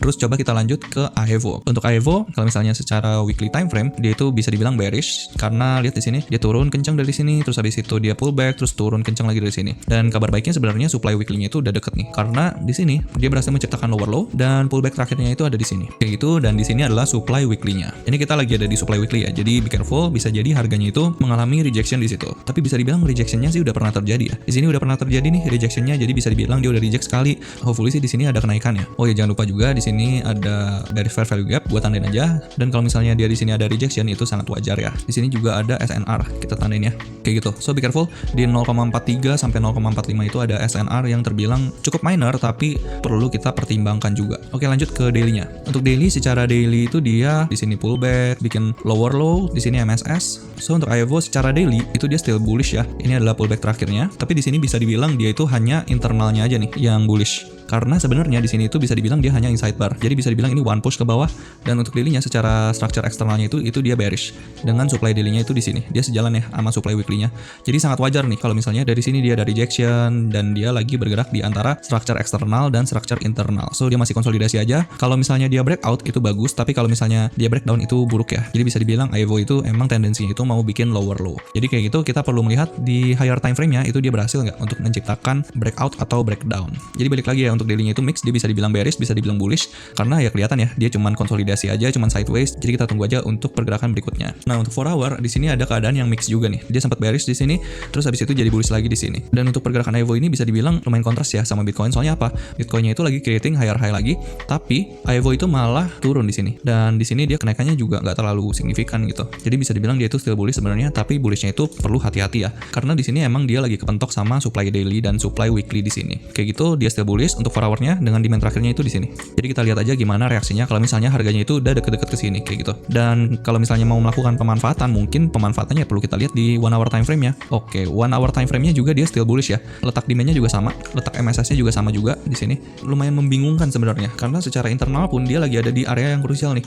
Terus coba kita lanjut ke AEVO. Untuk AEVO, kalau misalnya secara weekly time frame, dia itu bisa dibilang bearish karena lihat di sini dia turun kencang dari sini, terus habis itu dia pullback, terus turun kencang lagi dari sini. Dan kabar baiknya sebenarnya supply weekly-nya itu udah deket nih, karena di sini dia berhasil menciptakan lower low dan pullback terakhirnya itu ada di sini. Kayak gitu, dan di sini adalah supply weekly-nya. Ini kita lagi ada di supply weekly ya, jadi be careful, bisa jadi harganya itu mengalami rejection di situ. Tapi bisa dibilang rejection-nya sih udah pernah terjadi ya. Di sini udah pernah terjadi nih rejection-nya, jadi bisa dibilang dia udah reject sekali. Hopefully sih di sini ada kenaikannya. Oh ya, jangan lupa juga di sini ada dari fair value gap, buat tandain aja. Dan kalau misalnya dia di sini ada rejection itu sangat wajar ya. Di sini juga ada SNR, kita tandain ya. Kayak gitu. So be careful, di 0,43 sampai 0,45 itu ada SNR yang terbilang cukup minor tapi perlu kita pertimbangkan juga. Oke, lanjut ke daily-nya. Untuk daily, secara daily itu dia di sini pullback, bikin lower low, di sini MSS. So untuk AEVO secara daily itu dia still bullish ya. Ini adalah pullback terakhirnya, tapi di sini bisa dibilang dia itu hanya internalnya aja nih yang bullish. Karena sebenarnya di sini itu bisa dibilang dia hanya inside bar. Jadi bisa dibilang ini one push ke bawah, dan untuk daily-nya secara structure eksternalnya itu dia bearish. Dengan supply daily-nya itu di sini. Dia sejalan ya sama supply weekly-nya. Jadi sangat wajar nih kalau misalnya dari sini dia ada rejection dan dia lagi bergerak di antara structure eksternal dan structure internal. So dia masih konsolidasi aja. Kalau misalnya dia breakout itu bagus, tapi kalau misalnya dia breakdown itu buruk ya. Jadi bisa dibilang AEVO itu emang tendensinya itu mau bikin lower low. Jadi kayak gitu kita perlu melihat di higher time frame-nya itu dia berhasil nggak untuk menciptakan breakout atau breakdown. Jadi balik lagi ya, untuk daily-nya itu mix, dia bisa dibilang bearish, bisa dibilang bullish, karena ya kelihatan ya dia cuman konsolidasi aja, cuman sideways. Jadi kita tunggu aja untuk pergerakan berikutnya. Nah, untuk 4 hour di sini ada keadaan yang mix juga nih. Dia sempat bearish di sini, terus habis itu jadi bullish lagi di sini. Dan untuk pergerakan AEVO ini bisa dibilang lumayan kontras ya sama Bitcoin. Soalnya apa? Bitcoinnya itu lagi creating higher high lagi, tapi AEVO itu malah turun di sini. Dan di sini dia kenaikannya juga nggak terlalu signifikan gitu. Jadi bisa dibilang dia itu still bullish sebenarnya, tapi bullishnya itu perlu hati-hati ya. Karena di sini emang dia lagi kepentok sama supply daily dan supply weekly di sini. Kayak gitu dia still bullish untuk 4 hour-nya dengan demand terakhirnya itu di sini. Jadi kita lihat aja gimana reaksinya kalau misalnya harganya itu udah deket-deket ke sini kayak gitu. Dan kalau misalnya mau melakukan pemanfaatan, mungkin pemanfaatannya perlu kita lihat di 1 hour time frame-nya. Oke, 1 hour time frame-nya juga dia still bullish ya. Letak demand-nya juga sama, letak MSS-nya juga sama juga di sini. Lumayan membingungkan sebenarnya karena secara internal pun dia lagi ada di area yang krusial nih.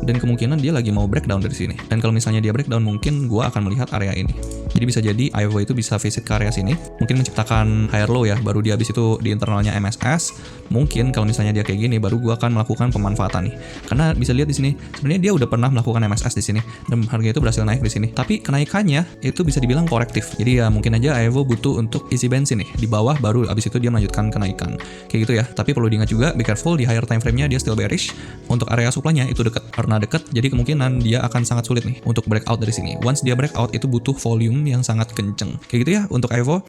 Dan kemungkinan dia lagi mau breakdown dari sini. Dan kalau misalnya dia breakdown, mungkin gua akan melihat area ini. Jadi bisa jadi AEVO itu bisa visit ke area sini, mungkin menciptakan higher low ya, baru dia habis itu di internalnya MSS. Mungkin kalau misalnya dia kayak gini, baru gua akan melakukan pemanfaatan nih. Karena bisa lihat di sini, sebenarnya dia udah pernah melakukan MSS di sini dan harganya itu berhasil naik di sini. Tapi kenaikannya itu bisa dibilang korektif. Jadi ya mungkin aja AEVO butuh untuk isi bensin nih di bawah, baru habis itu dia melanjutkan kenaikan. Kayak gitu ya. Tapi perlu diingat juga, be careful, di higher time frame-nya dia still bearish. Untuk area supply-nya itu dekat. Karena dekat, jadi kemungkinan dia akan sangat sulit nih untuk breakout dari sini. Once dia breakout itu butuh volume yang sangat kenceng. Kayak gitu ya untuk AEVO.